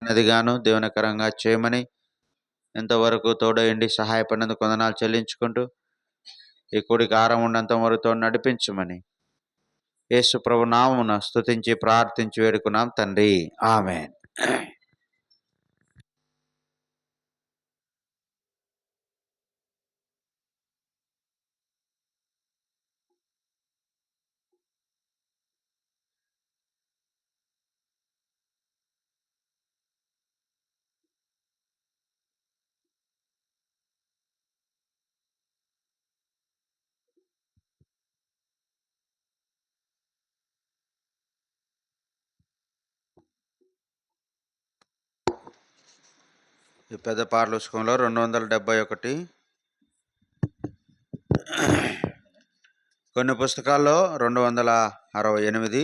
నదిగాను దేవునికరంగా చేయమని ఎంతవరకు తోడయండి సహాయపడినందుకు వందనాలు చెల్లించుకుంటూ ఈ కూడికి ఆరంభండంత వరకు నడిపించమని యేసు ప్రభు నామమున స్తుతించి ప్రార్థించి వేడుకున్నాం తండ్రి, ఆమేన్. ఈ పెద్ద పాటల పుస్తకంలో 271, కొన్ని పుస్తకాల్లో 268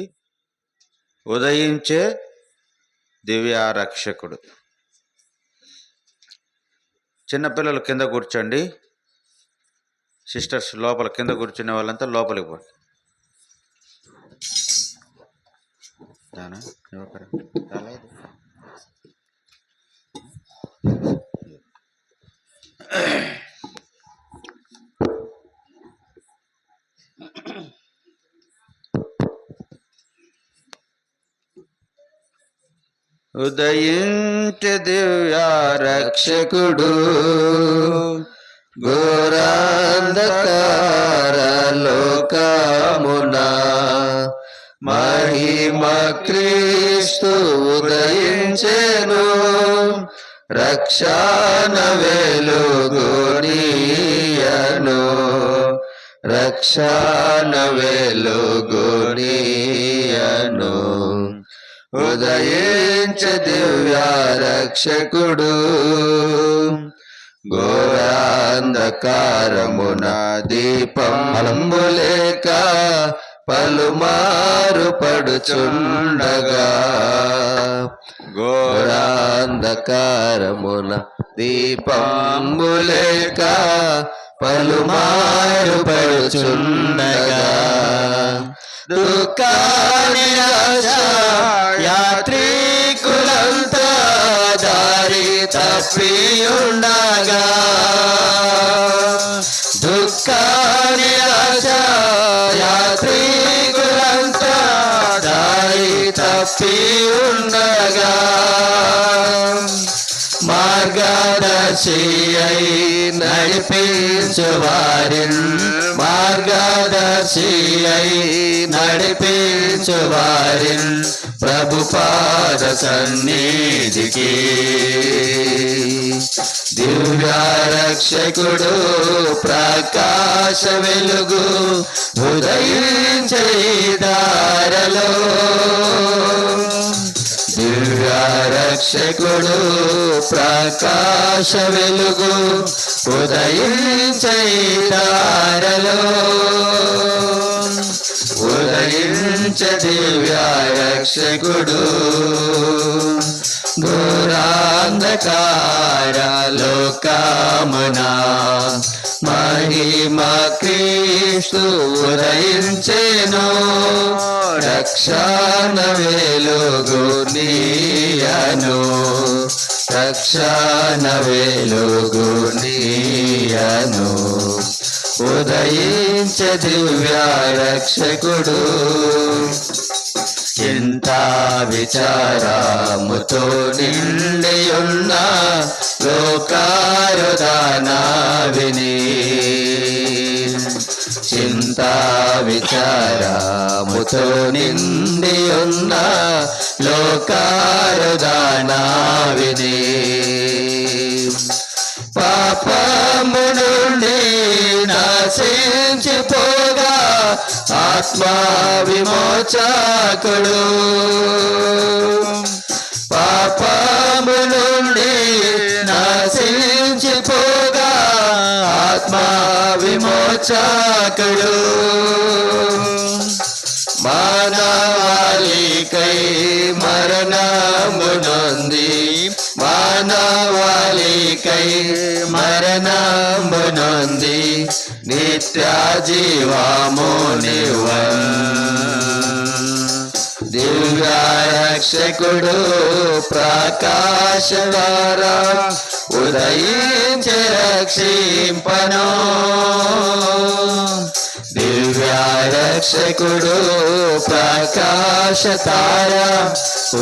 ఉదయించే దివ్య రక్షకుడు. చిన్నపిల్లలు కింద కూర్చోండి, సిస్టర్స్ లోపల కింద కూర్చునే వాళ్ళంతా లోపలికి పోండి. ఉదయించే దివ్య రక్షకుడు ఘోరాంధకార లోకమున మహిమ క్రీస్తు ఉదయించెను, రక్షణ వెలుగునియను, రక్షణ వెలుగునియను. ఉదయించే దివ్య రక్షకుడు ఘోరాంధకారమున దీపము లేక పలుమారు పడుచుండగా, ఘోరాంధకారమున దీపము లేక పలుమారు పడుచుండగా, దుఃఖాన్ని యాత్రికులంతా దారి తప్పియుండగా, దుఃఖాన్ని యాత్రికులంతా దారి తప్పియుండగా, మార్గదర్శి అయి నడిపించు వారిన్, మార్గదర్శి అయి నడిపించు వారిన్ ప్రభుపాద సన్నిధికి దివ్య రక్షకుడు ప్రకాశ వెలుగు ఉదయించే దారలో, దివ్య రక్షకుడు ప్రకాశ వెలుగు ఉదయించే దారలో, ఉదయించే దివ్య రక్షకుడు ఘోరాంధకార లోకమున మహిమ క్రీస్తు ఉదయించెను, రక్షణ వెలుగునియను, రక్షణ వెలుగునియను. ఉదయించే దివ్య రక్షకుడు చింత విచారముతో నిండియున్న లోకారుదాన విని, చింత విచారముతో నిండియున్న లోకారుదాన విని, పాపము నుండి నాశించిపోగా ఆత్మ విమోచకుడు, పాపము నుండి నాశించిపోగా ఆత్మ విమోచకుడు, మానవాళికై మరణము నొంది, మానవాళికై మరణము నొంది నిత్య జీవము నివ్వన్, దివ్య రక్షకుడు ప్రకాశధారా ఉదయించి రక్షింపను. దివ్య రక్షకుడు ప్రకాశతారా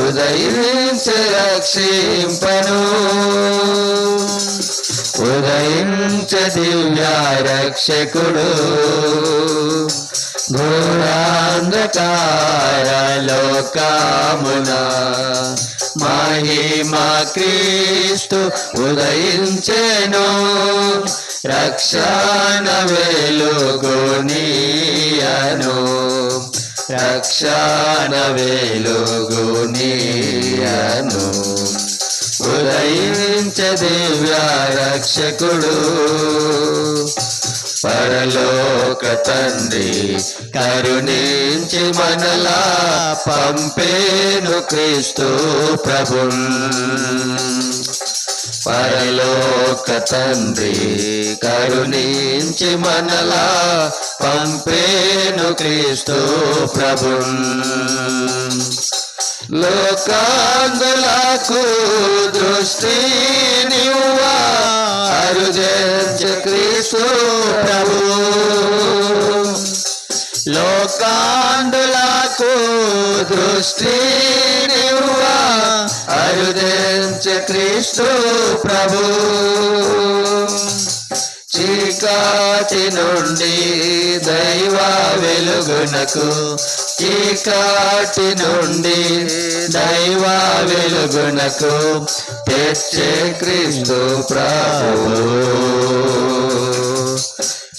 ఉదయించి రక్షింపను. ఉదయించ దివ్య రక్షకుడు ఘోరాంధకార లోకమున మహిమా క్రీస్తు ఉదయించెను. రక్షణ వెలుగునియను, రక్షణ వెలుగునియను. ఉదయించ దివ్య రక్షకుడు పరలోక తండ్రి కరుణించి మనలా పంపేను క్రీస్తు ప్రభున్. పరలోక తండ్రి కరుణించి మనలా పంపేను క్రీస్తు ప్రభున్. లోకాంగులకు దృష్టి నివ్వా అరుజంచ క్రీస్తు ప్రభు. లోకాంగులకు దృష్టి నివ్వా అరుజంచ క్రీస్తు ప్రభు. చీకటి నుండి దైవ వెలుగునకు, చీకటి నుండి దైవ వెలుగునకు తెచ్చే క్రీస్తు ప్రభువు.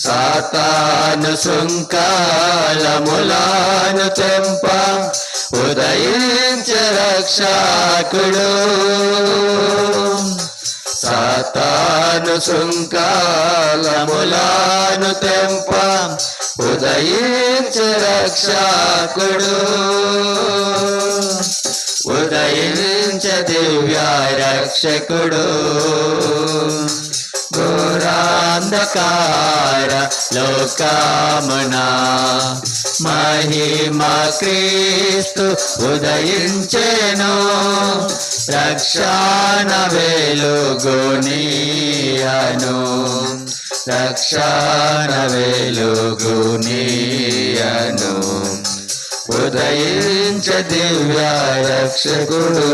సాతాను శృంఖలములను తెంప ఉదయించ రక్షకుడు. సాతాను శృంఖలములను తెంప ఉదయించ రక్షకుడు. ఉదయించ దివ్య రక్షకుడు ఘోరాంధకార లోకమున మహిమా క్రీస్తు ఉదయించెను. రక్షణ వెలుగునియను, రక్షణ వెలుగునియను. ఉదయించ దివ్య రక్షకుడు.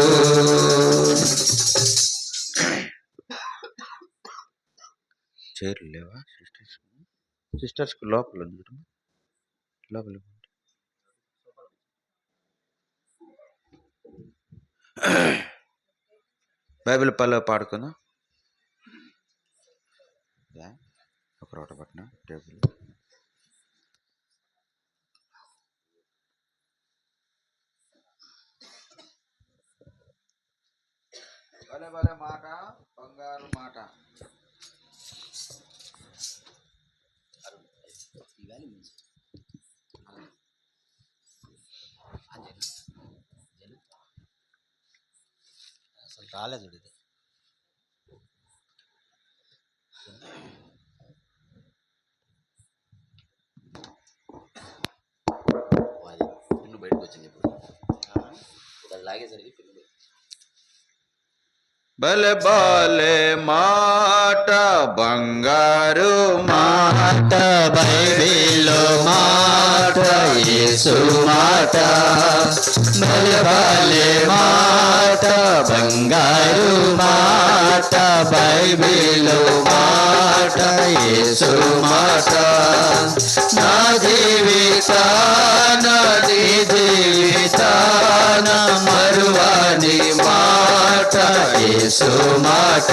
చైర్లు లేవా సిస్టర్స్? సిస్టర్స్కి లోపల ఉంది, లోపల బైబిల్ పల్లె పాడుకుందాం. ఒక రోట పట్టిన టేబుల్. భలే భలే మాట, బంగారు మాట. అసలు రాలేదు ఇది. పిన్ను బయటకు వచ్చింది ఇప్పుడు, అది లాగేసరికి పిన్ను. భలే భలే మాట, బంగారు మాట, బైబిల్లో మాట, యేసు మాట. భలే భలే మాట, బంగారు మాట, బైబిల్లో మాట, యేసు మాట. నా జీవితాన, నీ జీవితాన మరువని మాట, యేసు మాట.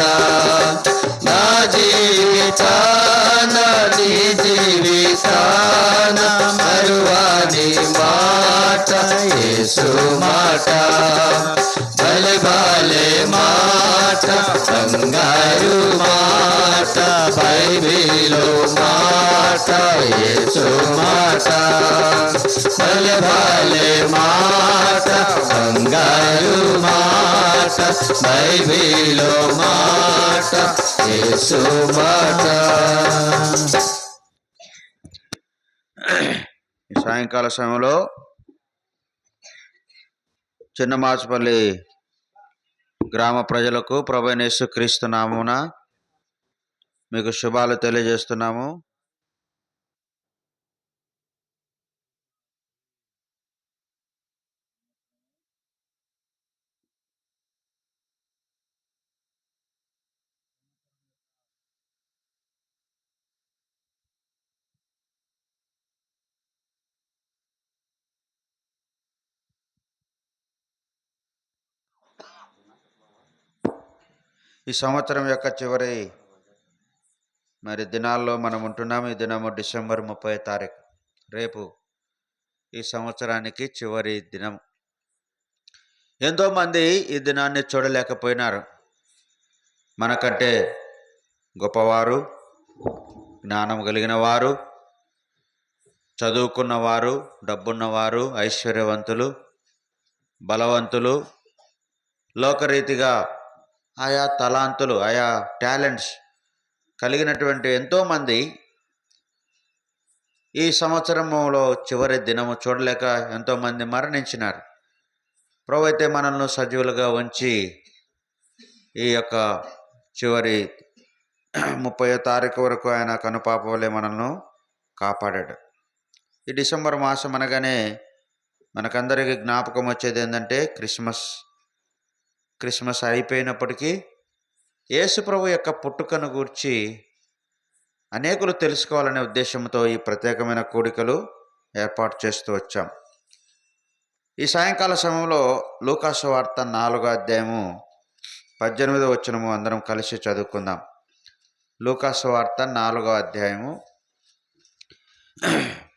నా జీవితాన, నీ జీవితాన మరువని మాట, యేసు మాట. భలే భలే మాట, బంగారు మాట, బైబిలు మాట, యేసు మాట. భలే భలే మాట, బంగారు మాట, బైబిలు మాట, యేసు మాట. ఈ సాయంకాల సమయంలో చిన్నమాచుపల్లి గ్రామ ప్రజలకు ప్రభువైన యేసుక్రీస్తు నామమున మీకు శుభాలు తెలియజేస్తున్నాము. ఈ సంవత్సరం యొక్క చివరి దినాల్లో మనం ఉంటున్నాము. ఈ దినము డిసెంబర్ 30 తారీఖు. రేపు ఈ సంవత్సరానికి చివరి దినం. ఎంతోమంది ఈ దినాన్ని చూడలేకపోయినారు. మనకంటే గొప్పవారు, జ్ఞానం కలిగిన వారు, చదువుకున్నవారు, డబ్బున్నవారు, ఐశ్వర్యవంతులు, బలవంతులు, లోకరీతిగా ఆయా తలాంతులు, ఆయా టాలెంట్స్ కలిగినటువంటి ఎంతోమంది ఈ సంవత్సరంలో చివరి దినము చూడలేక ఎంతోమంది మరణించినారు. ప్రభు అయితే మనల్ని సజీవులుగా ఉంచి ఈ యొక్క చివరి 30వ తారీఖు వరకు ఆయన కనుపాప వలె మనల్ని కాపాడాడు. ఈ డిసెంబర్ మాసం అనగానే మనకందరికీ జ్ఞాపకం వచ్చేది ఏంటంటే క్రిస్మస్ అయిపోయినప్పటికీ యేసు ప్రభు యొక్క పుట్టుకను గూర్చి అనేకులు తెలుసుకోవాలనే ఉద్దేశంతో ఈ ప్రత్యేకమైన కూడికలు ఏర్పాటు చేస్తూ వచ్చాం. ఈ సాయంకాల సమయంలో లూకాసు వార్త 4వ అధ్యాయము 18వ వచనము అందరం కలిసి చదువుకుందాం. లూకాసు వార్త 4వ అధ్యాయము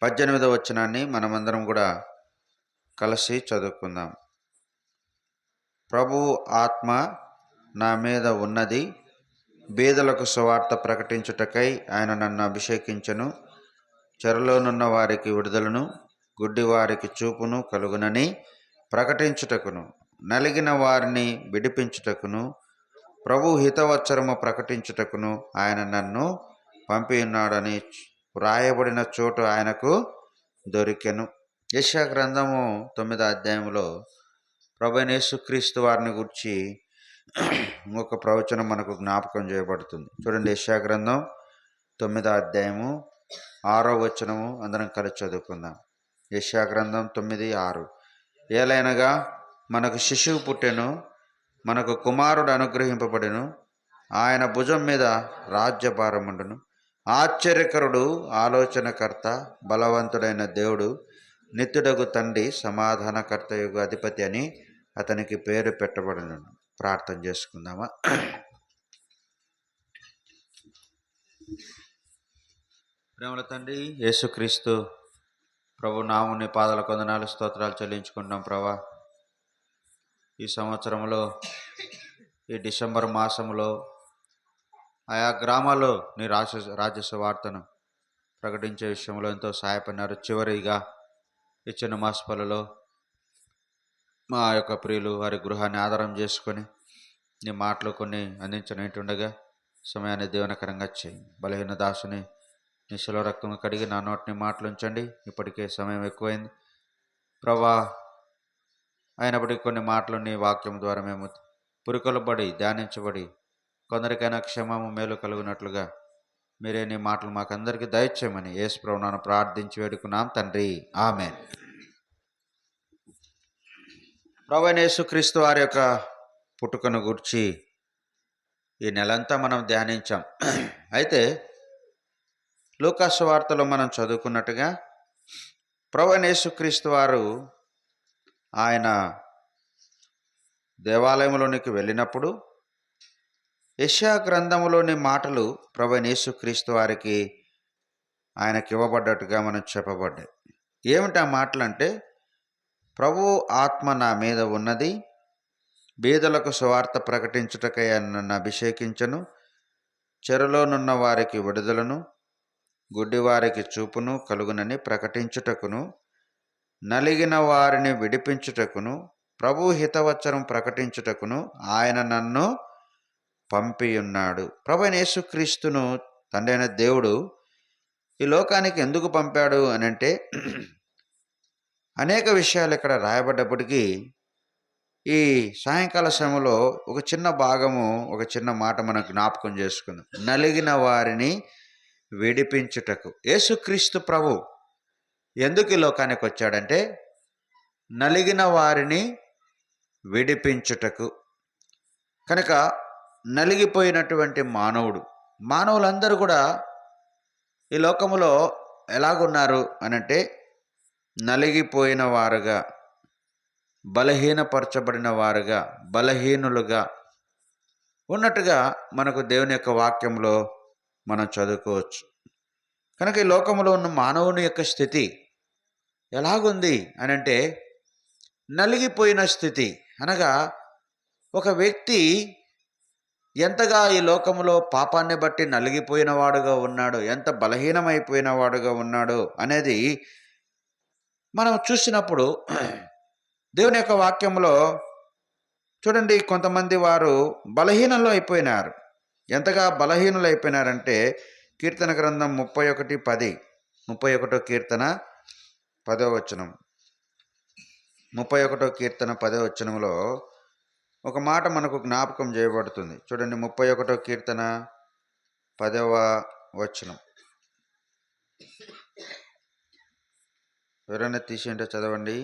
18వ వచనాన్ని మనమందరం కూడా కలిసి చదువుకుందాం. ప్రభువు ఆత్మ నా మీద ఉన్నది, బీదలకు సువార్త ప్రకటించుటకై ఆయన నన్ను అభిషేకించెను, చెరలోనున్న వారికి విడుదలను, గుడ్డి వారికి చూపును కలుగునని ప్రకటించుటకును, నలిగిన వారిని విడిపించుటకును, ప్రభు హితవత్సరము ప్రకటించుటకును ఆయన నన్ను పంపియున్నాడని వ్రాయబడిన చోటు ఆయనకు దొరికెను. యెషయా గ్రంథము 9వ అధ్యాయంలో ప్రభువైన యేసుక్రీస్తు వారిని గురించి ఒక ప్రవచనం మనకు జ్ఞాపకం చేయబడుతుంది. చూడండి, యెషయా గ్రంథం 9వ అధ్యాయము 6వ వచనము అందరం కలిసి చదువుకుందాం. యెషయా గ్రంథం 9:6. ఏలైనగా మనకు శిశువు పుట్టెను, మనకు కుమారుడు అనుగ్రహింపబడెను, ఆయన భుజం మీద రాజ్యభారముండును. ఆశ్చర్యకరుడు, ఆలోచనకర్త, బలవంతుడైన దేవుడు, నిత్యుడగు తండ్రి, సమాధానకర్తయగు అధిపతి అని అతనికి పేరు పెట్టబడును. ప్రార్థన చేసుకుందామా? ప్రేమల తండ్రి యేసుక్రీస్తు ప్రభు నాముని పాదాల కొందనాలు స్తోత్రాలు చెల్లించుకుంటున్నాం. ప్రభా, ఈ సంవత్సరంలో ఈ డిసెంబర్ మాసంలో ఆయా గ్రామాల్లో నీ రాజ్య సువార్తను ప్రకటించే విషయంలో ఎంతో సహాయపడినారు. చివరిగా ఈ చిన్న మాసపల్లిలో మా యొక్క ప్రియులు వారి గృహాన్ని ఆధారం చేసుకొని నీ మాటలు కొన్ని అందించనేటుండగా సమయాన్ని దీవెనకరంగా చేయి. బలహీన దాసుని నీ శిలువ రక్తం కడిగి నా నోటిని మాటలు ఉంచండి. ఇప్పటికే సమయం ఎక్కువైంది ప్రభా, అయినప్పటికీ కొన్ని మాటలు నీ వాక్యం ద్వారా మేము పురికొలబడి ధ్యానించబడి కొందరికైనా క్షేమము మేలు కలుగునట్లుగా మీరే నీ మాటలు మాకందరికీ దయచేయమని యేసు ప్రభువును ప్రార్థించి వేడుకున్నాం తండ్రి, ఆమేన్. ప్రభువైన యేసుక్రీస్తు వారి యొక్క పుట్టుకను గురించి ఈ నెలంతా మనం ధ్యానించాం. అయితే లూకాసు వార్తలో మనం చదువుకున్నట్టుగా ప్రభువైన యేసుక్రీస్తు వారు ఆయన దేవాలయంలోనికి వెళ్ళినప్పుడు యెషయా గ్రంథములోని మాటలు ప్రభువైన యేసుక్రీస్తు వారికి ఆయనకి ఇవ్వబడ్డట్టుగా మనం చెప్పబడ్డాయి. ఏమిటి ఆ మాటలు అంటే, ప్రభు ఆత్మ నా మీద ఉన్నది, బీదలకు సువార్త ప్రకటించుటకై నన్ను అభిషేకించను, చెరలోనున్న వారికి విడుదలను, గుడ్డివారికి చూపును కలుగునని ప్రకటించుటకును, నలిగిన వారిని విడిపించుటకును, ప్రభు హితవత్సరం ప్రకటించుటకును ఆయన నన్ను పంపియున్నాడు. ప్రభువైన యేసుక్రీస్తును తండ్రి అయిన దేవుడు ఈ లోకానికి ఎందుకు పంపాడు అని అంటే, అనేక విషయాలు ఇక్కడ రాయబడ్డప్పటికీ ఈ సాయంకాల సమయంలో ఒక చిన్న భాగము, ఒక చిన్న మాట మనం జ్ఞాపకం చేసుకుందాం. నలిగిన వారిని విడిపించుటకు యేసుక్రీస్తు ప్రభు ఎందుకు ఈ లోకానికి వచ్చాడంటే నలిగిన వారిని విడిపించుటకు. కనుక నలిగిపోయినటువంటి మానవులందరూ కూడా ఈ లోకములో ఎలాగున్నారు అనంటే నలిగిపోయిన వారుగా, బలహీనపరచబడిన వారుగా, బలహీనులుగా ఉన్నట్టుగా మనకు దేవుని యొక్క వాక్యంలో మనం చదువుకోవచ్చు. కనుక ఈ లోకంలో ఉన్న మానవుని యొక్క స్థితి ఎలాగుంది అనంటే నలిగిపోయిన స్థితి. అనగా ఒక వ్యక్తి ఎంతగా ఈ లోకంలో పాపాన్ని బట్టి నలిగిపోయిన వాడుగా ఉన్నాడు, ఎంత బలహీనమైపోయిన వాడుగా ఉన్నాడు అనేది మనం చూసినప్పుడు దేవుని యొక్క వాక్యంలో చూడండి, కొంతమంది వారు బలహీనంలో అయిపోయినారు. ఎంతగా బలహీనులు అయిపోయినారంటే కీర్తన గ్రంథం 31:10, 31 కీర్తన 10వ వచనం, 31 కీర్తన 10వ వచనంలో ఒక మాట మనకు జ్ఞాపకం చేయబడుతుంది. చూడండి, 31 కీర్తన 10వ వచనం. ఎవరైనా తీసింటే చదవండి.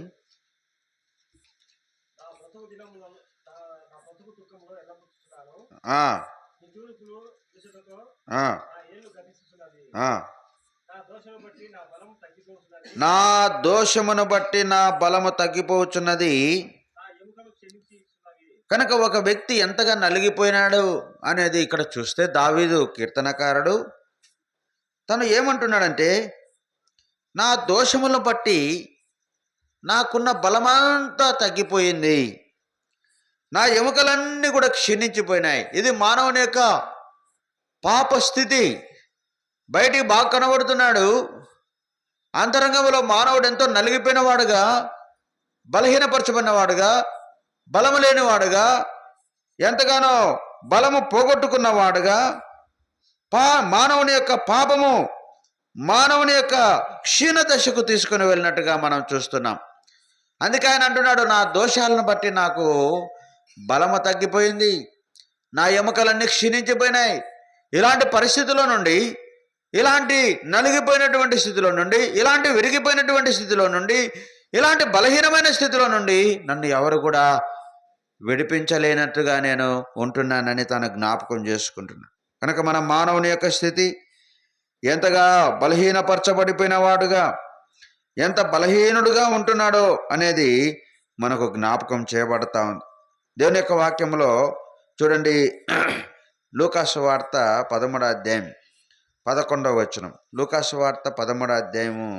నా దోషమును బట్టి నా బలము తగ్గిపోతున్నది. కనుక ఒక వ్యక్తి ఎంతగా నలిగిపోయినాడు అనేది ఇక్కడ చూస్తే దావీదు కీర్తనకారుడు తను ఏమంటున్నాడంటే, నా దోషములను బట్టి నాకున్న బలమంతా తగ్గిపోయింది, నా ఎముకలన్నీ కూడా క్షీణించిపోయినాయి. ఇది మానవుని యొక్క పాప స్థితి. బయటికి బాగా కనబడుతున్నాడు, అంతరంగంలో మానవుడు ఎంతో నలిగిపోయిన వాడుగా, బలహీనపరచబడినవాడుగా, బలము లేనివాడుగా, ఎంతగానో బలము పోగొట్టుకున్నవాడుగా, మానవుని యొక్క పాపము మానవుని యొక్క క్షీణ దశకు తీసుకుని వెళ్ళినట్టుగా మనం చూస్తున్నాం. అందుకే ఆయన అంటున్నాడు, నా దోషాలను బట్టి నాకు బలము తగ్గిపోయింది, నా ఎముకలన్నీ క్షీణించిపోయినాయి. ఇలాంటి పరిస్థితుల్లో నుండి, ఇలాంటి నలిగిపోయినటువంటి స్థితిలో నుండి, ఇలాంటి విరిగిపోయినటువంటి స్థితిలో నుండి, ఇలాంటి బలహీనమైన స్థితిలో నుండి నన్ను ఎవరు కూడా విడిపించలేనట్టుగా నేను ఉంటున్నానని తను జ్ఞాపకం చేసుకుంటున్నాను. కనుక మన మానవుని యొక్క స్థితి ఎంతగా బలహీనపరచబడిపోయిన వాడుగా, ఎంత బలహీనుడుగా ఉంటున్నాడో అనేది మనకు జ్ఞాపకం చేయబడతా ఉంది. దేవుని యొక్క వాక్యంలో చూడండి, లూకాసు వార్త 13వ అధ్యాయం 11వ వచనం. లూకాసు వార్త 13వ అధ్యాయము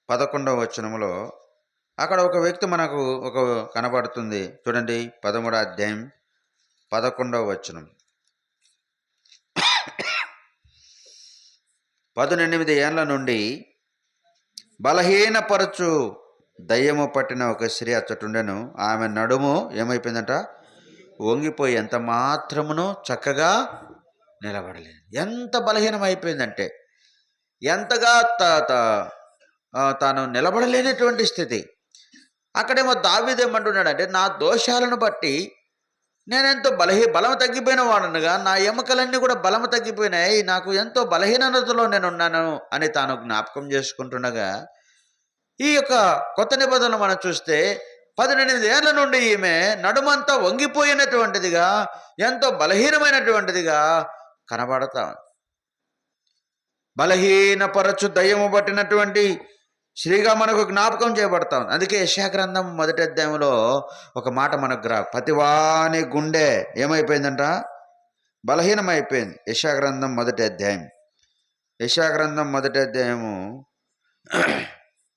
11వ వచనంలో అక్కడ ఒక వ్యక్తి మనకు కనబడుతుంది. చూడండి, 13వ అధ్యాయం 11వ వచనం. 18 ఏళ్ల నుండి బలహీనపరచు దయ్యము పట్టిన ఒక స్త్రీ అచ్చటుండెను. ఆమె నడుము ఏమైపోయిందంట, వంగిపోయి ఎంత మాత్రమును చక్కగా నిలబడలేదు. ఎంత బలహీనం అయిపోయిందంటే, ఎంతగా తాను నిలబడలేనటువంటి స్థితి. అక్కడేమో దావీదు ఏమంటున్నాడంటే, నా దోషాలను బట్టి నేనెంతో బలము తగ్గిపోయిన వాడనుగా, నా ఎముకలన్నీ కూడా బలము తగ్గిపోయినాయి, నాకు ఎంతో బలహీనతలో నేనున్నాను అని తాను జ్ఞాపకం చేసుకుంటుండగా, ఈ యొక్క కొత్త నిబంధనలు మనం చూస్తే 18 ఏళ్ల నుండి ఈమె నడుమంతా వంగిపోయినటువంటిదిగా, ఎంతో బలహీనమైనటువంటిదిగా కనబడతా. బలహీనపరచు దయ్యము పట్టినటువంటి స్త్రీగా మనకు జ్ఞాపకం చేయబడతా ఉంది. అందుకే యెషయా గ్రంథం 1వ అధ్యాయంలో ఒక మాట మనకు ప్రతివాని గుండె ఏమైపోయిందంట, బలహీనమైపోయింది. యెషయా గ్రంథం 1వ అధ్యాయం, యెషయా గ్రంథం 1వ అధ్యాయము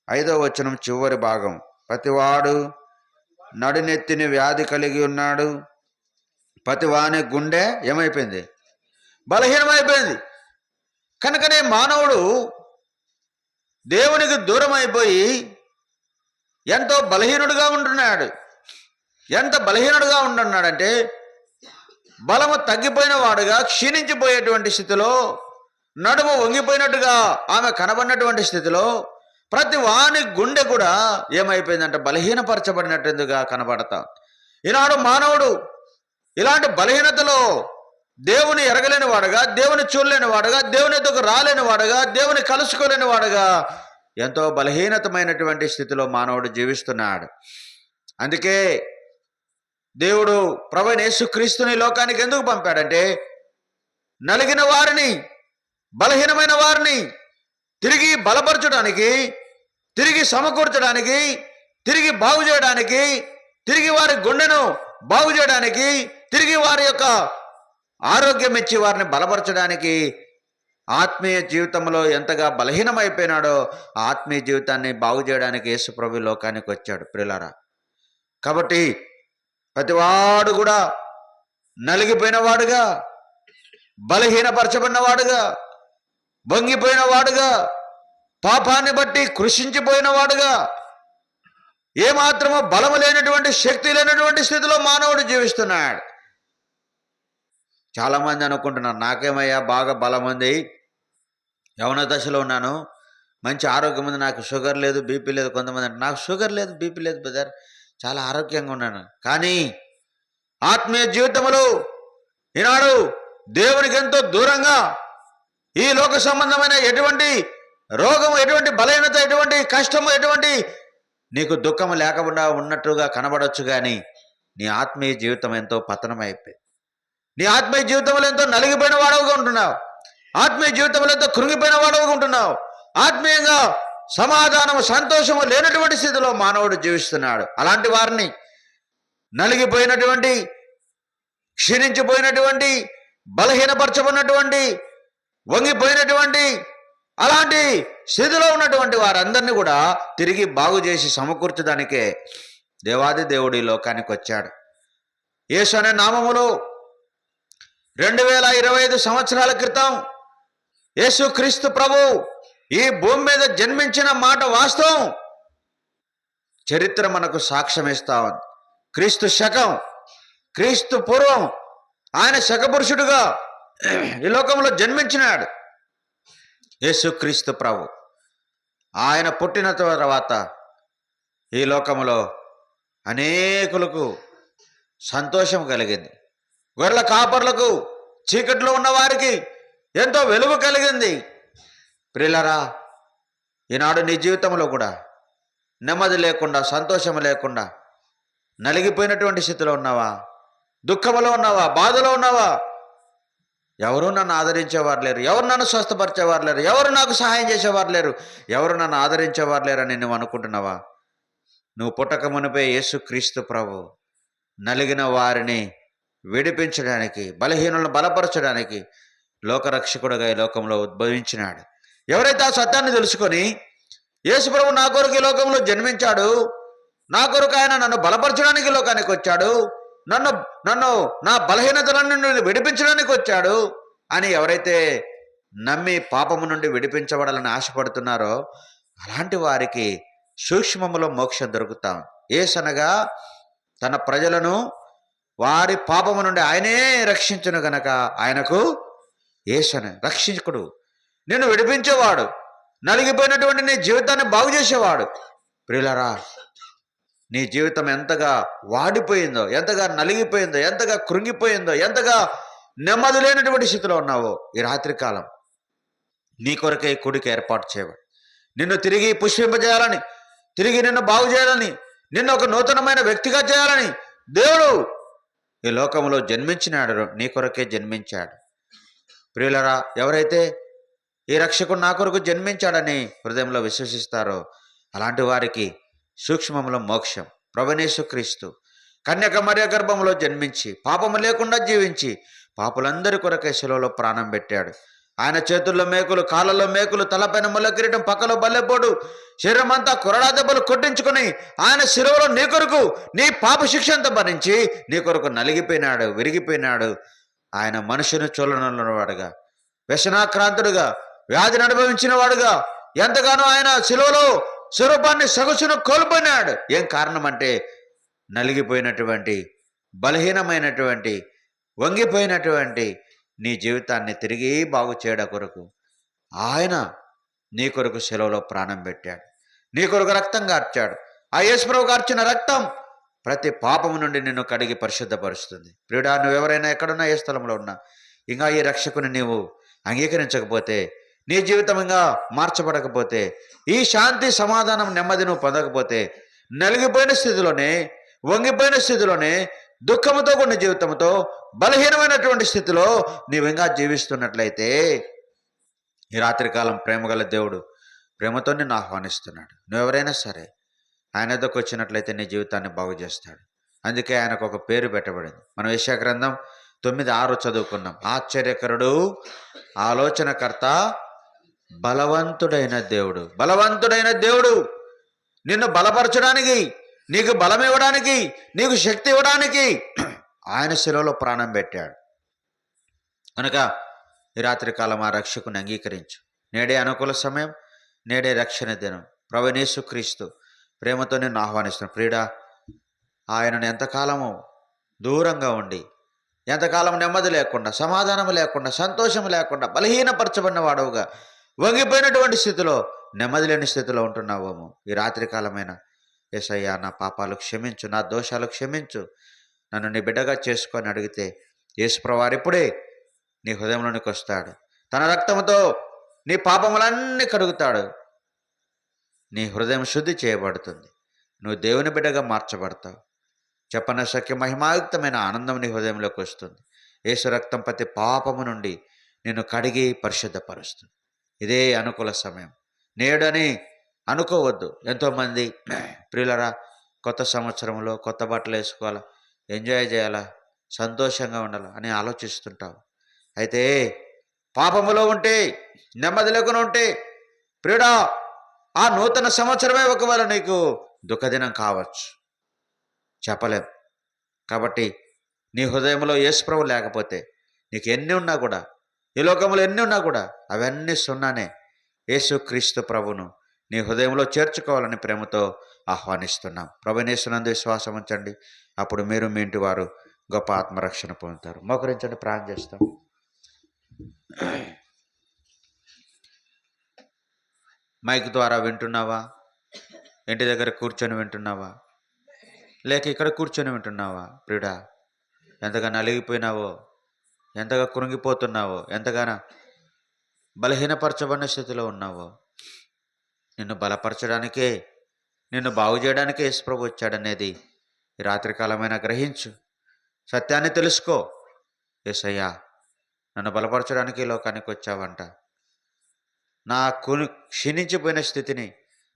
5వ వచనం చివరి భాగం. ప్రతివాడు నడునెత్తిని వ్యాధి కలిగి ఉన్నాడు, ప్రతివాని గుండె ఏమైపోయింది, బలహీనమైపోయింది. కనుకనే మానవుడు దేవునికి దూరం అయిపోయి ఎంతో బలహీనుడుగా ఉంటున్నాడు. ఎంత బలహీనుడుగా ఉంటున్నాడంటే, బలము తగ్గిపోయిన వాడుగా, క్షీణించిపోయేటువంటి స్థితిలో, నడుము వంగిపోయినట్టుగా ఆమె కనబడినటువంటి స్థితిలో, ప్రతి వాని గుండె కూడా ఏమైపోయిందంటే బలహీనపరచబడినట్టుగా కనబడతా. ఈనాడు మానవుడు ఇలాంటి బలహీనతలో దేవుని ఎరగలేని వాడుగా, దేవుని చూడలేని వాడుగా, దేవుని ఎదుగు రాలేని వాడుగా, దేవుని కలుసుకోలేని వాడుగా ఎంతో బలహీనతమైనటువంటి స్థితిలో మానవుడు జీవిస్తున్నాడు. అందుకే దేవుడు ప్రభువైన యేసుక్రీస్తుని లోకానికి ఎందుకు పంపాడంటే నలిగిన వారిని, బలహీనమైన వారిని తిరిగి బలపరచడానికి, తిరిగి సమకూర్చడానికి, తిరిగి బాగు చేయడానికి, తిరిగి వారి గుండెను బాగు చేయడానికి, తిరిగి వారి యొక్క ఆరోగ్యం ఇచ్చి వారిని బలపరచడానికి, ఆత్మీయ జీవితంలో ఎంతగా బలహీనమైపోయినాడో ఆ ఆత్మీయ జీవితాన్ని బాగు చేయడానికి యేసు ప్రభు లోకానికి వచ్చాడు ప్రియులారా. కాబట్టి ప్రతివాడు కూడా నలిగిపోయిన వాడుగా, బలహీనపరచబడిన వాడుగా, వంగిపోయిన వాడుగా, పాపాన్ని బట్టి కృషించిపోయిన వాడుగా, ఏమాత్రమో బలము లేనటువంటి, శక్తి లేనటువంటి స్థితిలో మానవుడు జీవిస్తున్నాడు. చాలామంది అనుకుంటున్నారు, నాకేమయ్యా బాగా బలం ఉంది, యవన దశలో ఉన్నాను, మంచి ఆరోగ్యం ఉంది, నాకు షుగర్ లేదు, బీపీ లేదు. కొంతమంది అంటే నాకు షుగర్ లేదు, బీపీ లేదు బ్రదర్, చాలా ఆరోగ్యంగా ఉన్నాను. కానీ ఆత్మీయ జీవితంలో ఈనాడు దేవునికి ఎంతో దూరంగా, ఈ లోక సంబంధమైన ఎటువంటి రోగము, ఎటువంటి బలహీనత, ఎటువంటి కష్టము, ఎటువంటి నీకు దుఃఖము లేకుండా ఉన్నట్టుగా కనబడవచ్చు. కానీ నీ ఆత్మీయ జీవితం ఎంతో పతనమైపోయింది. నీ ఆత్మీయ జీవితంలో ఎంతో నలిగిపోయిన వాడవుగా ఉంటున్నావు. ఆత్మీయ జీవితంలో ఎంతో కృంగిపోయిన వాడవుగా ఉంటున్నావు. ఆత్మీయంగా సమాధానము, సంతోషము లేనటువంటి స్థితిలో మానవుడు జీవిస్తున్నాడు. అలాంటి వారిని, నలిగిపోయినటువంటి, క్షీణించిపోయినటువంటి, బలహీనపరచబడినటువంటి, వంగిపోయినటువంటి, అలాంటి స్థితిలో ఉన్నటువంటి వారందరినీ కూడా తిరిగి బాగు చేసి సమకూర్చడానికే దేవాది దేవుడు ఈ లోకానికి వచ్చాడు. యేసు అనే నామములో 2025 సంవత్సరాల క్రితం యేసుక్రీస్తు ప్రభు ఈ భూమి మీద జన్మించిన మాట వాస్తవం. చరిత్ర మనకు సాక్ష్యం ఇస్తా ఉంది. క్రీస్తు శకం, క్రీస్తు పూర్వం ఆయన శకపురుషుడుగా ఈ లోకంలో జన్మించినాడు యేసుక్రీస్తు ప్రభు. ఆయన పుట్టిన తర్వాత ఈ లోకంలో అనేకులకు సంతోషం కలిగింది. గొర్రెల కాపర్లకు, చీకట్లో ఉన్న వారికి ఎంతో వెలుగు కలిగింది. ప్రియులారా, ఈనాడు నీ జీవితంలో కూడా నెమ్మది లేకుండా, సంతోషం లేకుండా, నలిగిపోయినటువంటి స్థితిలో ఉన్నావా? దుఃఖంలో ఉన్నావా? బాధలో ఉన్నావా? ఎవరు నన్ను ఆదరించేవారు లేరు, ఎవరు నన్ను స్వస్థపరిచేవారు లేరు, ఎవరు నాకు సహాయం చేసేవారు లేరు, ఎవరు నన్ను ఆదరించేవారు లేరని నువ్వు అనుకుంటున్నావా? నువ్వు పుట్టక మునిపే యేసుక్రీస్తు ప్రభు నలిగిన వారిని విడిపించడానికి, బలహీనులను బలపరచడానికి లోకరక్షకుడుగా ఈ లోకంలో ఉద్భవించినాడు. ఎవరైతే ఆ సత్యాన్ని తెలుసుకొని యేసు ప్రభు నా కొరకు ఈ లోకంలో జన్మించాడు, నా కొరకు ఆయన నన్ను బలపరచడానికి లోకానికి వచ్చాడు, నన్ను నా బలహీనతలను విడిపించడానికి వచ్చాడు అని ఎవరైతే నమ్మి పాపము నుండి విడిపించబడాలని ఆశపడుతున్నారో అలాంటి వారికి సూక్ష్మములో మోక్షం దొరుకుతాం. యేసనగా తన ప్రజలను వారి పాపము నుండి ఆయనే రక్షించును గనక ఆయనకు యేసను రక్షించుకుడు, నిన్ను విడిపించేవాడు, నలిగిపోయినటువంటి నీ జీవితాన్ని బాగు చేసేవాడు. ప్రియులారా, నీ జీవితం ఎంతగా వాడిపోయిందో, ఎంతగా నలిగిపోయిందో, ఎంతగా కృంగిపోయిందో, ఎంతగా నెమ్మది లేనటువంటి స్థితిలో ఉన్నావో ఈ రాత్రికాలం నీ కొరకే కుడికి ఏర్పాటు చేయబడి నిన్ను తిరిగి పుష్పింపజేయాలని, తిరిగి నిన్ను బాగు చేయాలని, నిన్ను ఒక నూతనమైన వ్యక్తిగా చేయాలని దేవుడు ఈ లోకంలో జన్మించినాడు, నీ కొరకే జన్మించాడు. ప్రియులరా, ఎవరైతే ఈ రక్షకుడు నా కొరకు జన్మించాడని హృదయంలో విశ్వసిస్తారో అలాంటి వారికి సూక్ష్మంలో మోక్షం. ప్రభువైన యేసుక్రీస్తు కన్యక మరియ గర్భంలో జన్మించి పాపము లేకుండా జీవించి పాపులందరి కొరకే శిలువలో ప్రాణం పెట్టాడు. ఆయన చేతుల్లో మేకులు, కాళ్ళలో మేకులు, తలపైన ముళ్ళ కిరీటం, పక్కలో బల్లెపోడు, శరీరం అంతా కొరడా దెబ్బలు కొట్టించుకుని ఆయన శిలువలో నీ కొరకు నీ పాప శిక్ష అంతా భరించి నీ కొరకు నలిగిపోయినాడు, విరిగిపోయినాడు. ఆయన మనుషుని చూడనున్నవాడుగా, వ్యసనాక్రాంతుడుగా, వ్యాధిని అనుభవించిన వాడుగా ఎంతగానో ఆయన శిలువలో స్వరూపాన్ని సొగసును కోల్పోయినాడు. ఏం కారణం అంటే నలిగిపోయినటువంటి, బలహీనమైనటువంటి, వంగిపోయినటువంటి నీ జీవితాన్ని తిరిగి బాగు చేయడం కొరకు ఆయన నీ కొరకు సెలవులో ప్రాణం పెట్టాడు. నీ కొరకు రక్తం కార్చాడు. ఆ యేసుప్రభు కార్చిన రక్తం ప్రతి పాపము నుండి నిన్ను కడిగి పరిశుద్ధపరుస్తుంది. ప్రియుడా, నువ్వెవరైనా ఎక్కడున్నా, ఏ స్థలంలో ఉన్నా, ఇంకా ఈ రక్షకుని నీవు అంగీకరించకపోతే, నీ జీవితం ఇంకా మార్చబడకపోతే, ఈ శాంతి సమాధానం నెమ్మది నువ్వు పొందకపోతే, నలిగిపోయిన స్థితిలోనే, వంగిపోయిన స్థితిలోనే, దుఃఖముతో కూడిన జీవితంతో, బలహీనమైనటువంటి స్థితిలో నీవు ఇంకా జీవిస్తున్నట్లయితే, ఈ రాత్రికాలం ప్రేమగల దేవుడు ప్రేమతో నిన్ను ఆహ్వానిస్తున్నాడు. నువ్వెవరైనా సరే ఆయన దగ్గరకు వచ్చినట్లయితే నీ జీవితాన్ని బాగు చేస్తాడు. అందుకే ఆయనకు ఒక పేరు పెట్టబడింది. మనం యెషయా గ్రంథం 9:6 చదువుకున్నాం. ఆశ్చర్యకరుడు, ఆలోచనకర్త, బలవంతుడైన దేవుడు. బలవంతుడైన దేవుడు నిన్ను బలపరచడానికి, నీకు బలం ఇవ్వడానికి, నీకు శక్తి ఇవ్వడానికి ఆయన శిలువలో ప్రాణం పెట్టాడు. కనుక ఈ రాత్రికాలం ఆ రక్షకుని అంగీకరించు. నేడే అనుకూల సమయం, నేడే రక్షణ దినం. ప్రభువైన యేసుక్రీస్తు ప్రేమతో నిన్ను ఆహ్వానిస్తున్నాను. ప్రియుడా, ఆయనను ఎంతకాలము దూరంగా ఉండి, ఎంతకాలం నెమ్మది లేకుండా, సమాధానం లేకుండా, సంతోషం లేకుండా, బలహీనపరచబడిన వాడవుగా, వంగిపోయినటువంటి స్థితిలో, నెమ్మది లేని స్థితిలో ఉంటున్నావేమో, ఈ రాత్రికాలమైన యేసయ్యా, నా పాపాలు క్షమించు, నా దోషాలు క్షమించు, నన్ను నీ బిడ్డగా చేసుకొని అడిగితే యేసుప్రభువారు ఇప్పుడే నీ హృదయంలోనికి వస్తాడు. తన రక్తంతో నీ పాపములన్నీ కడుగుతాడు. నీ హృదయం శుద్ధి చేయబడుతుంది. నువ్వు దేవుని బిడ్డగా మార్చబడతావు. చెప్పన శక్య మహిమాయుక్తమైన ఆనందం నీ హృదయంలోకి వస్తుంది. యేసు రక్తం ప్రతి పాపము నుండి నిన్ను కడిగి పరిశుద్ధపరుస్తుంది. ఇదే అనుకూల సమయం. నేడని అనుకోవద్దు. ఎంతోమంది ప్రియులరా, కొత్త సంవత్సరంలో కొత్త బట్టలు వేసుకోవాలా, ఎంజాయ్ చేయాలా, సంతోషంగా ఉండాలా అని ఆలోచిస్తుంటావు. అయితే పాపములో ఉంటే, నెమ్మది లేకుండా ఉంటే, ప్రియుడా, ఆ నూతన సంవత్సరమే ఒకవేళ నీకు దుఃఖదినం కావచ్చు, చెప్పలేం. కాబట్టి నీ హృదయంలో యేసుప్రభు లేకపోతే నీకు ఎన్ని ఉన్నా కూడా, ఈ లోకంలో ఎన్ని ఉన్నా కూడా అవన్నీ సున్నానే. యేసుక్రీస్తు ప్రభును నీ హృదయంలో చేర్చుకోవాలని ప్రేమతో ఆహ్వానిస్తున్నాం. ప్రభువైన యేసునందు విశ్వాసం ఉంచండి. అప్పుడు మీరు మీ ఇంటి వారు గొప్ప ఆత్మరక్షణ పొందుతారు. మోకరించండి, ప్రార్థన చేస్తాం. మైక్ ద్వారా వింటున్నావా? ఇంటి దగ్గర కూర్చొని వింటున్నావా? లేక ఇక్కడ కూర్చొని వింటున్నావా? ప్రియుడా, ఎంతగా నలిగిపోయినావో, ఎంతగా కృంగిపోతున్నావో, ఎంతగానో బలహీనపరచబడిన స్థితిలో ఉన్నావో, నిన్ను బలపరచడానికే, నిన్ను బాగు చేయడానికే యేసుప్రభు వచ్చాడనేది ఈ రాత్రికాలమైన గ్రహించు. సత్యాన్ని తెలుసుకో. యేసయ్యా, నన్ను బలపరచడానికి ఈ లోకానికి వచ్చావంట. నా క్షీణించిపోయిన స్థితిని,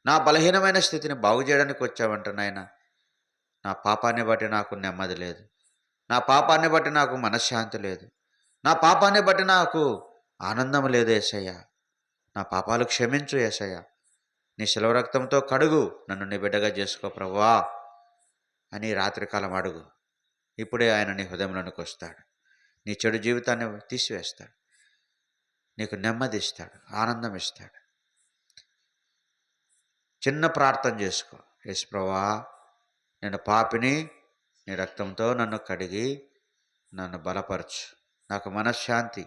నా బలహీనమైన స్థితిని బాగు చేయడానికి వచ్చావంట నాయన. నా పాపాన్ని బట్టి నాకు నెమ్మది లేదు, నా పాపాన్ని బట్టి నాకు మనశ్శాంతి లేదు, నా పాపాన్ని బట్టి నాకు ఆనందం లేదు యేసయ్యా. నా పాపాలు క్షమించు యేసయ్యా. నీ శిలువ రక్తంతో కడుగు, నన్ను నీ బిడ్డగా చేసుకో ప్రభువా అని రాత్రికాలం అడుగు. ఇప్పుడే ఆయన నీ హృదయంలోనికి వస్తాడు. నీ చెడు జీవితాన్ని తీసివేస్తాడు. నీకు నెమ్మది ఇస్తాడు, ఆనందం ఇస్తాడు. చిన్న ప్రార్థన చేసుకో. యేసు ప్రభువా, నేను పాపిని, నీ రక్తంతో నన్ను కడిగి నన్ను బలపరచు. నాకు మనశ్శాంతి,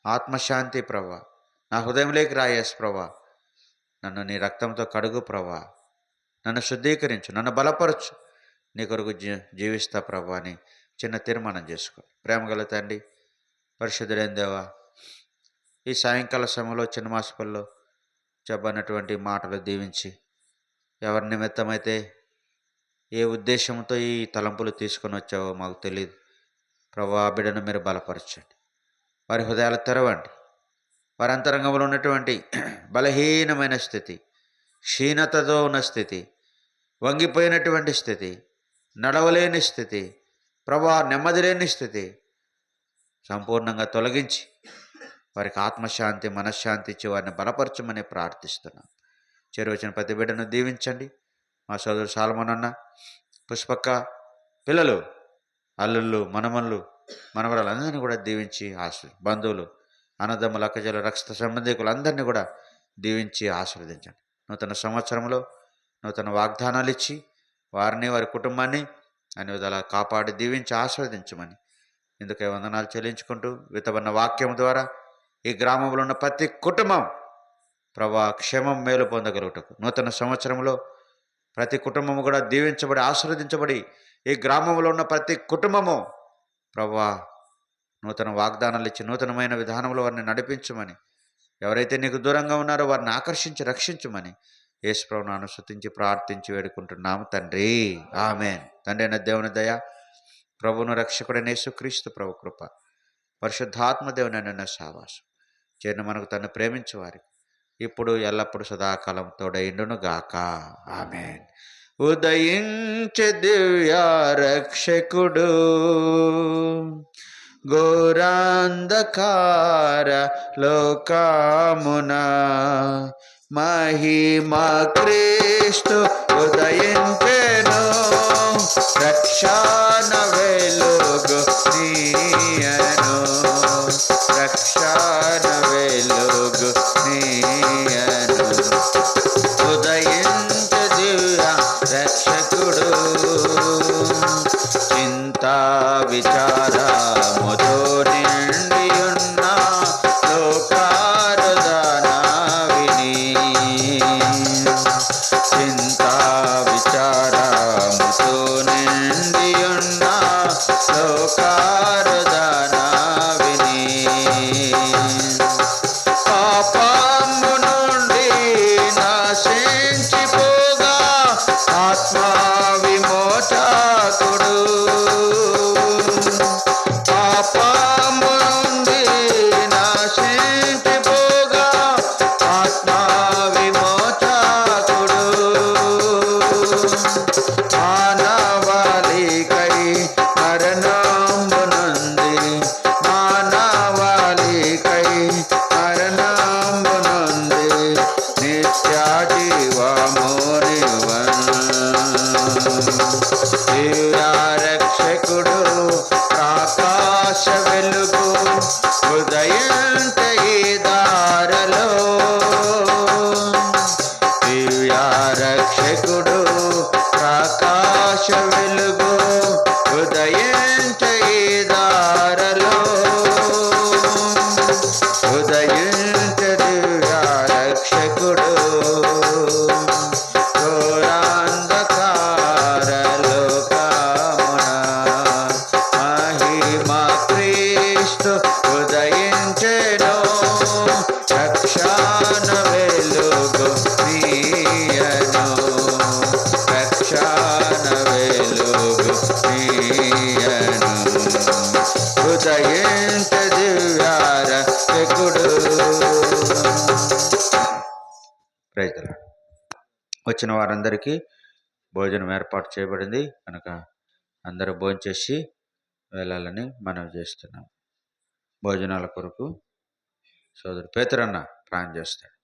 ఆత్మశాంతి ప్రభువా. నా హృదయంలోకి రా యేసు ప్రభువా. నన్ను నీ రక్తంతో కడుగు ప్రభువా. నన్ను శుద్ధీకరించు, నన్ను బలపరచు. నీ కొరకు జీవిస్తా ప్రభువా అని చిన్న తీర్మానం చేసుకో. ప్రేమగల తండ్రి, పరిశుద్ధుడైన దేవా, ఈ సాయంకాల సమయంలో చిన్న మాసపల్లో చెప్పనటువంటి మాటలు దీవించి, ఎవరి నిమిత్తమైతే ఏ ఉద్దేశంతో ఈ తలంపులు తీసుకొని వచ్చావో మాకు తెలియదు ప్రభువా. ఆ బిడ్డను మీరు బలపరచండి, వారి హృదయాలు తెరవండి. వారి అంతరంగంలో ఉన్నటువంటి బలహీనమైన స్థితి, క్షీణతతో ఉన్న స్థితి, వంగిపోయినటువంటి స్థితి, నడవలేని స్థితి ప్రభువా, నెమ్మది లేని స్థితి సంపూర్ణంగా తొలగించి వారికి ఆత్మశాంతి, మనశ్శాంతి ఇచ్చి వారిని బలపరచమని ప్రార్థిస్తున్నాం. చేరువచ్చిన ప్రతి బిడ్డను దీవించండి. మా సోదరుడు సాల్మన్ అన్న, పుష్పక్క, పిల్లలు, అల్లుళ్ళు, మనమళ్ళు, మనవరాలు అందరినీ కూడా దీవించి బంధువులు, అన్నదమ్ములు, అక్కజలు, రక్త సంబంధికులు అందరినీ కూడా దీవించి ఆశీర్వదించండి. నూతన సంవత్సరంలో నూతన వాగ్దానాలు ఇచ్చి వారిని, వారి కుటుంబాన్ని అన్ని విధాలా కాపాడి దీవించి ఆశీర్వదించమని ఇందుకే వందనాలు చెల్లించుకుంటూ, విత్తబడిన వాక్యం ద్వారా ఈ గ్రామంలో ఉన్న ప్రతి కుటుంబం ప్రభా క్షేమం మేలు పొందగలుగుటకు నూతన సంవత్సరంలో ప్రతి కుటుంబము కూడా దీవించబడి ఆశీర్వదించబడి ఈ గ్రామంలో ఉన్న ప్రతి కుటుంబము ప్రభా నూతన వాగ్దానాలు ఇచ్చి నూతనమైన విధానంలో వారిని నడిపించమని, ఎవరైతే నీకు దూరంగా ఉన్నారో వారిని ఆకర్షించి రక్షించమని యేసు ప్రభువును అనుసరించి ప్రార్థించి వేడుకుంటున్నాము తండ్రి. ఆమేన్. తండ్రి అయిన దేవుని దయ, ప్రభువును రక్షకుడైన యేసుక్రీస్తు ప్రభు కృప, పరిశుద్ధాత్మ దేవుని అయిన సావాసం చేరిన మనకు తను ప్రేమించే వారికి ఇప్పుడు ఎల్లప్పుడు సదాకాలం తోడైండును గాక. ఆమేన్. ఉదయించే దివ్య రక్షకుడు ఘోరాంధకార లోకమున మహిమా క్రీస్తు ఉదయించెను, రక్షణ వెలుగు నీయను, రక్షణ వెలుగు నీయను. ఉదయించ దివ్య రక్షకుడు చింతా విచారముతో నిండియున్న లోకారుదన విని, చింతా విచారముతో నిండియున్న లోకారుదన విని, పాపము నుండి నాశించిపోగా ఆత్మ విమోచకుడు, పాపము నుండి నాశించిపోగా ఆత్మ విమోచకుడు, మానవాళికై మరణంబునంది, మానవాళికై మరణంబునంది నిత్య జీవమునివన్. దివ్య రక్షకుడు ఆకాశ వెలుగు ఉదయించే ఈ దారలో, దివ్య రక్షకుడు ఆకాశ వెలుగు ఉదయించే ఈ దారలో, ఉదయించే దివ్య రక్షకుడు ఘోరాంధకార లోకమున మహిమా క్రీస్తు ఉదయించెను, రక్షణ వెలుగు నీయను, రక్షణ వెలుగు నీయను. ఉదయించ దివ్య రక్షకుడు. Praise the Lord. వచ్చిన వారందరికీ భోజనం ఏర్పాటు చేయబడింది కనుక అందరూ భోంచేసి వెళ్ళాలని మనవి చేస్తున్నాం. భోజనాల కొరకు సోదరు పేతురన్న ప్రార్థన చేస్తాడు.